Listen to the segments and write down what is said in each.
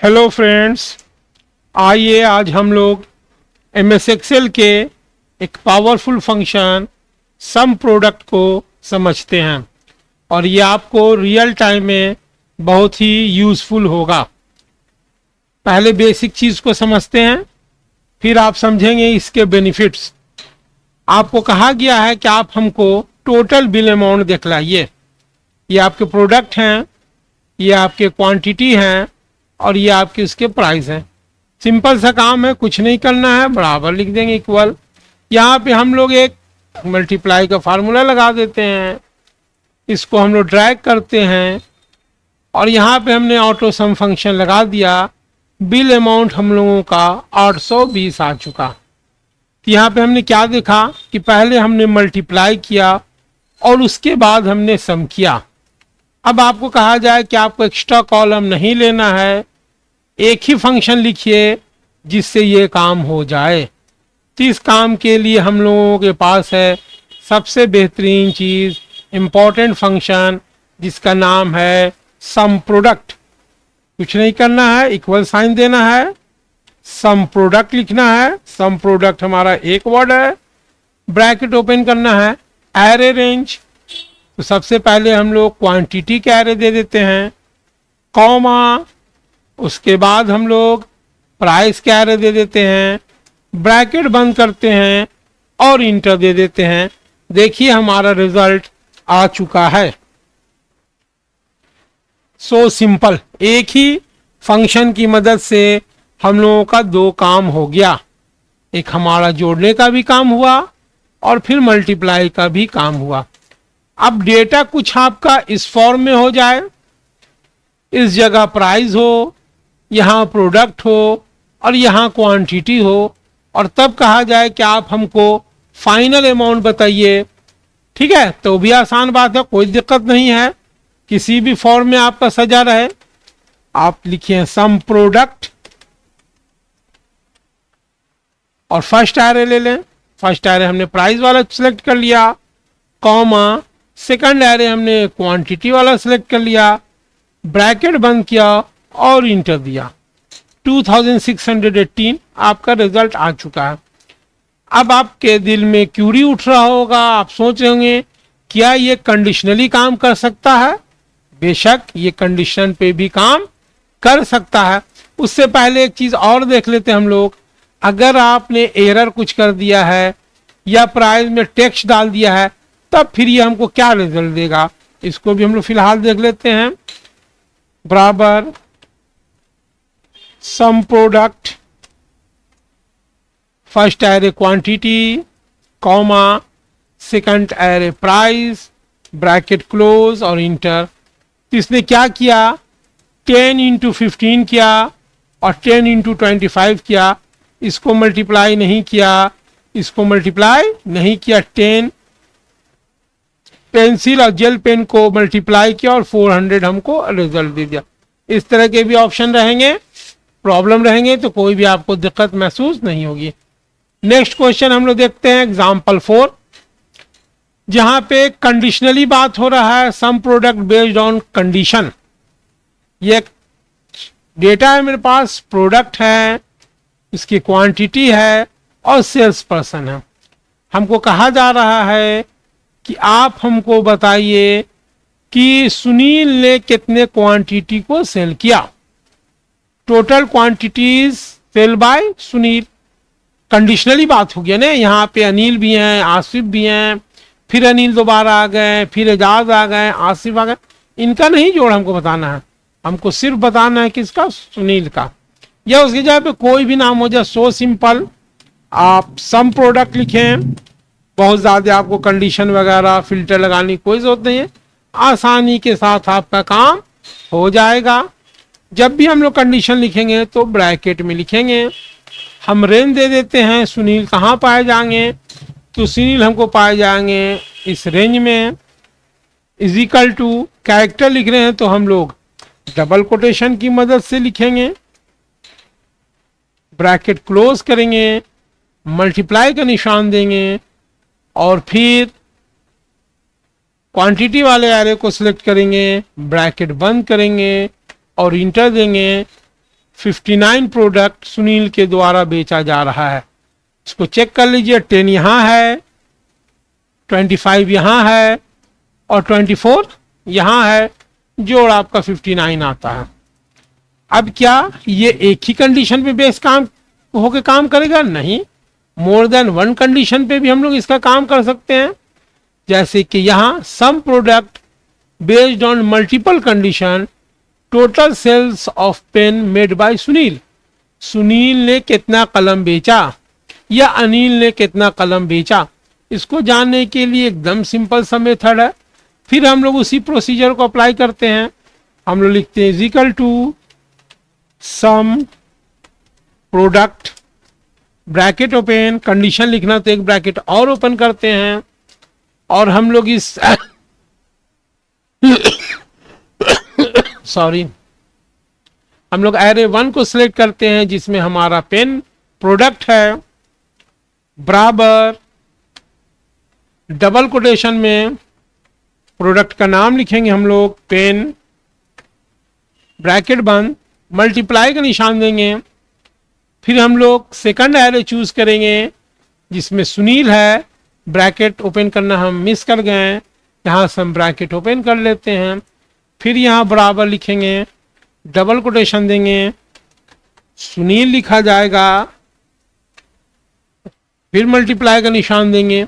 Hello friends, आइए आज हम लोग एमएस एक्सेल के एक पावरफुल फंक्शन सम प्रोडक्ट को समझते हैं और ये आपको रियल टाइम में बहुत ही यूज़फुल होगा। पहले बेसिक चीज़ को समझते हैं, फिर आप समझेंगे इसके बेनिफिट्स। आपको कहा गया है कि आप हमको टोटल बिल अमाउंट दिखलाइए। ये आपके प्रोडक्ट हैं, ये आपके क्वांटिटी हैं और ये आपके उसके प्राइस हैं। सिंपल सा काम है, कुछ नहीं करना है, बराबर लिख देंगे इक्वल। यहाँ पे हम लोग एक मल्टीप्लाई का फार्मूला लगा देते हैं, इसको हम लोग ड्रैग करते हैं और यहाँ पे हमने ऑटो सम फंक्शन लगा दिया। बिल अमाउंट हम लोगों का 820 आ चुका। तो यहाँ पे हमने क्या देखा कि पहले हमने मल्टीप्लाई किया और उसके बाद हमने सम किया। अब आपको कहा जाए कि आपको एक्स्ट्रा कॉलम नहीं लेना है, एक ही फंक्शन लिखिए जिससे ये काम हो जाए। तो इस काम के लिए हम लोगों के पास है सबसे बेहतरीन चीज़, इम्पोर्टेंट फंक्शन जिसका नाम है सम प्रोडक्ट। कुछ नहीं करना है, इक्वल साइन देना है, सम प्रोडक्ट लिखना है। सम प्रोडक्ट हमारा एक वर्ड है, ब्रैकेट ओपन करना है, एरे रेंज। तो सबसे पहले हम लोग क्वांटिटी के एरे दे देते हैं, कॉमा, उसके बाद हम लोग प्राइस के एरे दे देते हैं, ब्रैकेट बंद करते हैं और इंटर दे देते हैं। देखिए हमारा रिजल्ट आ चुका है। सो सिंपल, एक ही फंक्शन की मदद से हम लोगों का दो काम हो गया। एक हमारा जोड़ने का भी काम हुआ और फिर मल्टीप्लाई का भी काम हुआ। अब डेटा कुछ आपका इस फॉर्म में हो जाए, इस जगह प्राइस हो, यहाँ प्रोडक्ट हो और यहाँ क्वांटिटी हो, और तब कहा जाए कि आप हमको फाइनल अमाउंट बताइए। ठीक है, तो भी आसान बात है, कोई दिक्कत नहीं है, किसी भी फॉर्म में आपका सजा रहे। आप लिखिए सम प्रोडक्ट और फर्स्ट एरे ले लें। फर्स्ट एरे हमने प्राइस वाला सिलेक्ट कर लिया, कॉमा, सेकंड एरे हमने क्वांटिटी वाला सिलेक्ट कर लिया, ब्रैकेट बंद किया और इंटर दिया। 2618 आपका रिजल्ट आ चुका है। अब आपके दिल में क्यूरी उठ रहा होगा, आप सोच रहे होंगे क्या ये कंडीशनली काम कर सकता है? बेशक ये कंडीशन पे भी काम कर सकता है। उससे पहले एक चीज और देख लेते हैं हम लोग। अगर आपने एरर कुछ कर दिया है या प्राइस में टेक्स्ट डाल दिया है, तब फिर ये हमको क्या रिजल्ट देगा, इसको भी हम लोग फिलहाल देख लेते हैं। बराबर sum product, first array quantity, comma, second array price, bracket close और इंटर। तो इसने क्या किया, 10 इंटू 15 किया और 10 इंटू 25 किया। इसको मल्टीप्लाई नहीं किया, इसको मल्टीप्लाई नहीं किया। 10 पेंसिल और जेल पेन को मल्टीप्लाई किया और 400 हमको रिजल्ट दे दिया। इस तरह के भी ऑप्शन रहेंगे, प्रॉब्लम रहेंगे, तो कोई भी आपको दिक्कत महसूस नहीं होगी। नेक्स्ट क्वेश्चन हम लोग देखते हैं, एग्जाम्पल 4, जहां पे कंडीशनली बात हो रहा है। सम प्रोडक्ट बेस्ड ऑन कंडीशन। ये डेटा है मेरे पास, प्रोडक्ट है, इसकी क्वांटिटी है और सेल्स पर्सन है। हमको कहा जा रहा है कि आप हमको बताइए कि सुनील ने कितने क्वांटिटी को सेल किया। Total quantities sell by Sunil. Conditionally बात हो गया ना, यहाँ पे अनिल भी हैं, आसिफ भी हैं, फिर अनिल दोबारा आ गए, फिर एजाज आ गए, आसिफ आ गए। इनका नहीं जोड़ हमको बताना है, हमको सिर्फ बताना है किसका, सुनील का, या उसकी जगह पे कोई भी नाम हो जाए। सो सिंपल, आप सम प्रोडक्ट लिखें, बहुत ज़्यादा आपको कंडीशन वगैरह फिल्टर लगाने की कोई ज़रूरत नहीं है, आसानी के साथ आपका काम हो जाएगा। जब भी हम लोग कंडीशन लिखेंगे तो ब्रैकेट में लिखेंगे। हम रेंज दे देते हैं, सुनील कहाँ पाए जाएंगे, तो सुनील हमको पाए जाएंगे इस रेंज में। इज इक्वल टू, कैरेक्टर लिख रहे हैं तो हम लोग डबल कोटेशन की मदद से लिखेंगे, ब्रैकेट क्लोज करेंगे, मल्टीप्लाई का निशान देंगे और फिर क्वांटिटी वाले एरे को सिलेक्ट करेंगे, ब्रैकेट बंद करेंगे और इंटर देंगे। 59 प्रोडक्ट सुनील के द्वारा बेचा जा रहा है। इसको चेक कर लीजिए, 10 यहाँ है, 25 यहाँ है और 24 यहाँ है, जोड़ आपका 59 आता है। अब क्या ये एक ही कंडीशन पे बेस काम होके काम करेगा? नहीं, मोर देन वन कंडीशन पे भी हम लोग इसका काम कर सकते हैं। जैसे कि यहाँ sum product based on multiple condition, total sales of pen made by Sunil. Sunil ने कितना कलम बेचा या अनिल ने कितना कलम बेचा, इसको जानने के लिए एकदम सिंपल सा मेथड है। फिर हम लोग उसी प्रोसीजर को अप्लाई करते हैं। हम लोग लिखते हैं is equal to sum product, bracket open, condition लिखना तो एक ब्रैकेट और ओपन करते हैं और हम लोग इस सॉरी हम लोग एरे 1 को सिलेक्ट करते हैं जिसमें हमारा पेन प्रोडक्ट है, बराबर डबल कोटेशन में प्रोडक्ट का नाम लिखेंगे हम लोग पेन, ब्रैकेट बंद, मल्टीप्लाई का निशान देंगे। फिर हम लोग सेकंड एरे चूज करेंगे जिसमें सुनील है, ब्रैकेट ओपन करना हम मिस कर गए, यहाँ से हम ब्रैकेट ओपन कर लेते हैं। फिर यहाँ बराबर लिखेंगे, डबल कोटेशन देंगे, सुनील लिखा जाएगा, फिर मल्टीप्लाई का निशान देंगे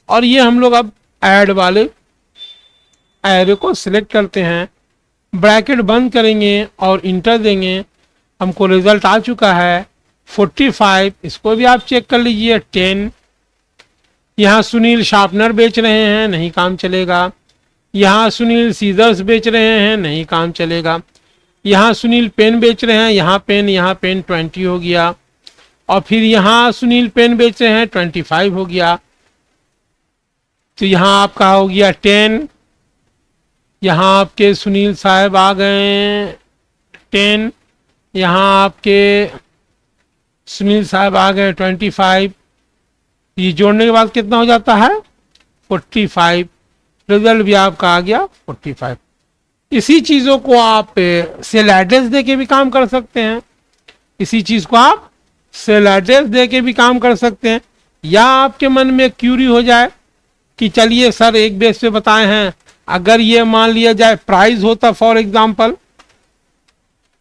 और ये हम लोग अब ऐड वाले एरे को सिलेक्ट करते हैं, ब्रैकेट बंद करेंगे और इंटर देंगे। हमको रिजल्ट आ चुका है 45। इसको भी आप चेक कर लीजिए। 10 यहाँ सुनील शार्पनर बेच रहे हैं, नहीं काम चलेगा। यहाँ सुनील सीजर्स बेच रहे हैं, नहीं काम चलेगा। यहाँ सुनील पेन बेच रहे हैं, यहाँ पेन 20 हो गया। और फिर यहाँ सुनील पेन बेच रहे हैं, 25 हो गया। तो यहाँ आपका हो गया 10। यहाँ आपके सुनील साहब आ गए 10, यहाँ आपके सुनील साहब आ गए 25। ये जोड़ने के बाद कितना हो जाता है? 45। रिजल्ट भी आपका आ गया 45। इसी चीज़ों को आप सेल एड्रेस दे के भी काम कर सकते हैं। इसी चीज़ को आप सेल एड्रेस दे के भी काम कर सकते हैं। या आपके मन में क्यूरी हो जाए कि चलिए सर एक बेस पे बताए हैं, अगर ये मान लिया जाए प्राइस होता, फॉर एग्जांपल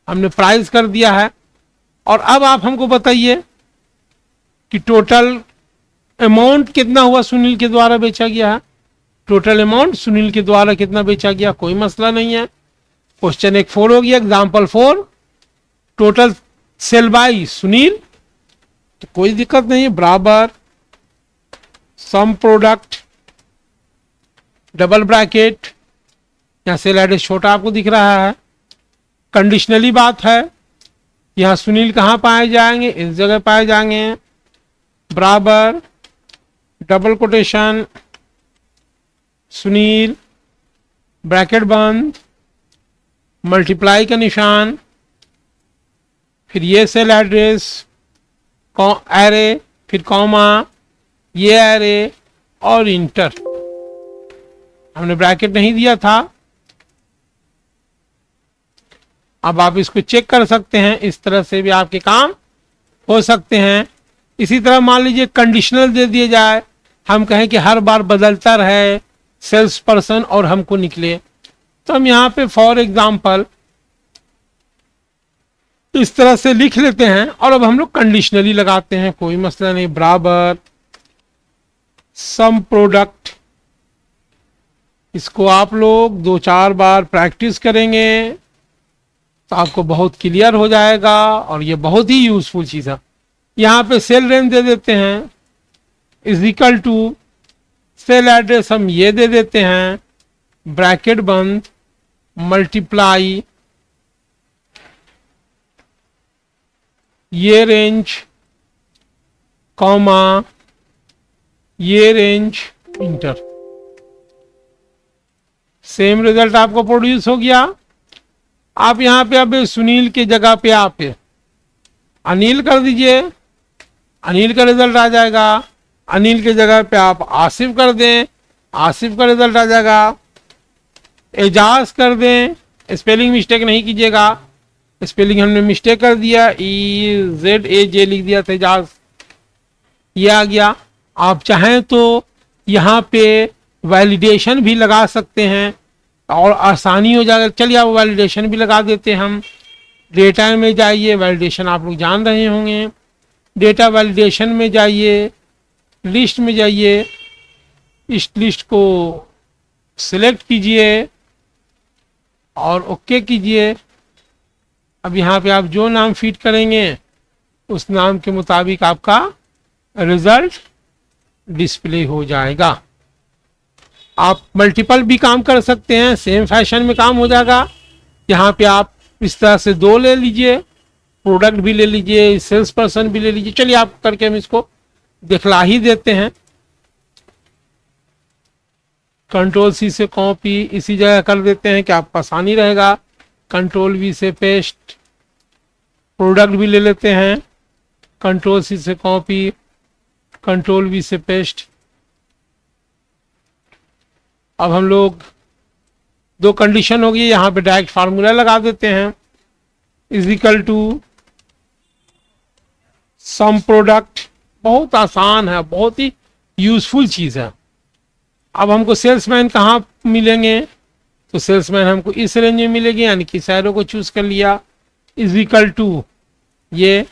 हमने प्राइस कर दिया है और अब आप हमको बताइए कि टोटल अमाउंट कितना हुआ सुनील के द्वारा बेचा गया है। टोटल अमाउंट सुनील के द्वारा कितना बेचा गया, कोई मसला नहीं है। क्वेश्चन एक 4 हो गया, example 4, total sell by Sunil, तो कोई दिक्कत नहीं है, बराबर सम प्रोडक्ट, डबल ब्रैकेट, यहाँ सेल एड्रेस छोटा आपको दिख रहा है। कंडीशनली बात है, यहाँ सुनील कहाँ पाए जाएंगे? इस जगह पाए जाएंगे, बराबर डबल कोटेशन सुनील, ब्रैकेट बंद, मल्टीप्लाई का निशान, फिर ये सेल एड्रेस एरे, फिर कॉमा, ये एरे और इंटर। हमने ब्रैकेट नहीं दिया था। अब आप इसको चेक कर सकते हैं, इस तरह से भी आपके काम हो सकते हैं। इसी तरह मान लीजिए कंडीशनल दे दिया जाए, हम कहें कि हर बार बदलता रहे सेल्स पर्सन और हमको निकले, तो हम यहाँ पे फॉर एग्जाम्पल इस तरह से लिख लेते हैं और अब हम लोग कंडीशनली लगाते हैं, कोई मसला नहीं, बराबर सम प्रोडक्ट। इसको आप लोग 2-4 बार प्रैक्टिस करेंगे तो आपको बहुत क्लियर हो जाएगा और ये बहुत ही यूजफुल चीज़ है। यहाँ पे सेल रेंज दे देते हैं, is equal to cell address हम ये दे देते हैं, ब्रैकेट बंद, मल्टीप्लाई ये रेंज, कॉमा ये रेंज, इंटर। सेम रिजल्ट आपको प्रोड्यूस हो गया। आप यहाँ पे अब सुनील की जगह पे आप अनिल कर दीजिए, अनिल का रिजल्ट आ जाएगा। अनिल की जगह पे आप आसिफ कर दें, आसिफ का रिजल्ट आ जाएगा। एजाज कर दें, स्पेलिंग मिस्टेक नहीं कीजिएगा, स्पेलिंग हमने मिस्टेक कर दिया, EZAJ लिख दिया, तेजाज, ये आ गया। आप चाहें तो यहाँ पे वैलिडेशन भी लगा सकते हैं और आसानी हो जाएगा। चलिए आप वैलिडेशन भी लगा देते हैं हम। डेटा में जाइए, वैलिडेशन आप लोग जान रहे होंगे, डेटा वैलिडेशन में जाइए, लिस्ट में जाइए, इस लिस्ट को सिलेक्ट कीजिए और ओके कीजिए। अब यहाँ पे आप जो नाम फीड करेंगे उस नाम के मुताबिक आपका रिजल्ट डिस्प्ले हो जाएगा। आप मल्टीपल भी काम कर सकते हैं, सेम फैशन में काम हो जाएगा। यहाँ पे आप इस तरह से 2 ले लीजिए, प्रोडक्ट भी ले लीजिए, सेल्स पर्सन भी ले लीजिए। चलिए आप करके हम इसको दिखला ही देते हैं। कंट्रोल-C से कॉपी इसी जगह कर देते हैं कि आपको आसानी रहेगा। कंट्रोल-V से पेस्ट, प्रोडक्ट भी ले लेते हैं, कंट्रोल-C से कॉपी, कंट्रोल-V से पेस्ट। अब हम लोग 2 कंडीशन होगी, यहाँ पे डायरेक्ट फार्मूला लगा देते हैं, is equal to sum product. बहुत आसान है, बहुत ही यूजफुल चीज़ है। अब हमको सेल्समैन कहाँ मिलेंगे, तो सेल्समैन हमको इस रेंज में मिलेगी, यानी कि एरो को चूज कर लिया, इज इक्वल टू ये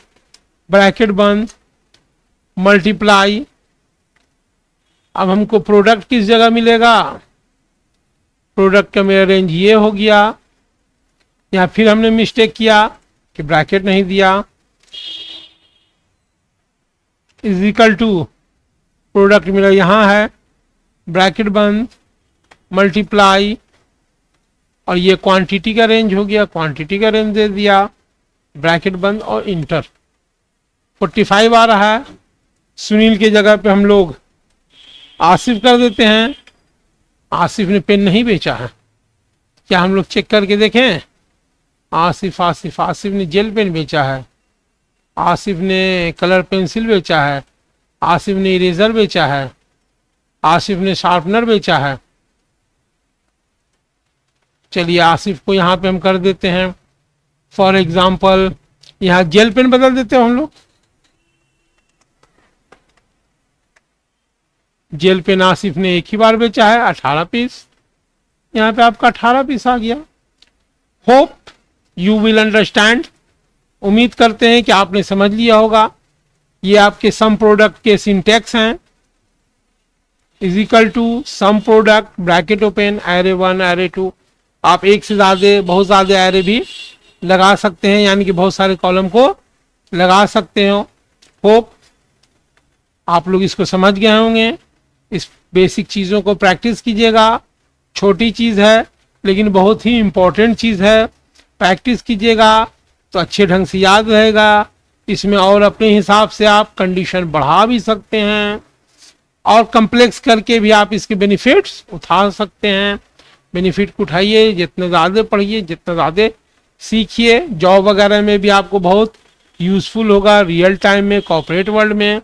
ब्रैकेट बंद मल्टीप्लाई। अब हमको प्रोडक्ट किस जगह मिलेगा, प्रोडक्ट का मेरा रेंज ये हो गया, या फिर हमने मिस्टेक किया कि ब्रैकेट नहीं दिया, इज इक्वल टू प्रोडक्ट मेरा यहाँ है, ब्रैकेट बंद मल्टीप्लाई, और ये क्वांटिटी का रेंज हो गया, क्वांटिटी का रेंज दे दिया, ब्रैकेट बंद और इंटर। 45 आ रहा है। सुनील के जगह पे हम लोग आसिफ कर देते हैं। आसिफ ने पेन नहीं बेचा है, क्या हम लोग चेक करके देखें। आसिफ ने जेल पेन बेचा है, आसिफ ने कलर पेंसिल बेचा है, आसिफ ने इरेजर बेचा है, आसिफ ने शार्पनर बेचा है। चलिए आसिफ को यहाँ पे हम कर देते हैं, फॉर एग्जाम्पल यहाँ जेल पेन बदल देते हैं हम लोग। जेल पेन आसिफ ने एक ही बार बेचा है, 18 पीस। यहाँ पे आपका 18 पीस आ गया। Hope you will understand. उम्मीद करते हैं कि आपने समझ लिया होगा। ये आपके सम प्रोडक्ट के सिंटेक्स हैं। Is equal to sum product bracket open array 1 array 2। आप एक से ज़्यादा बहुत ज़्यादा एरे भी लगा सकते हैं, यानी कि बहुत सारे कॉलम को लगा सकते हो। होप आप लोग इसको समझ गए होंगे। इस बेसिक चीज़ों को प्रैक्टिस कीजिएगा। छोटी चीज़ है लेकिन बहुत ही इम्पोर्टेंट चीज़ है। प्रैक्टिस कीजिएगा तो अच्छे ढंग से याद रहेगा। इसमें और अपने हिसाब से आप कंडीशन बढ़ा भी सकते हैं और कम्प्लेक्स करके भी आप इसके बेनिफिट्स उठा सकते हैं। बेनिफिट को उठाइए, जितने ज़्यादा पढ़िए, जितना ज़्यादा सीखिए। जॉब वगैरह में भी आपको बहुत यूज़फुल होगा, रियल टाइम में, कॉर्पोरेट वर्ल्ड में।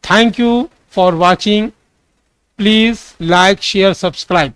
Thank you for watching. Please like share subscribe.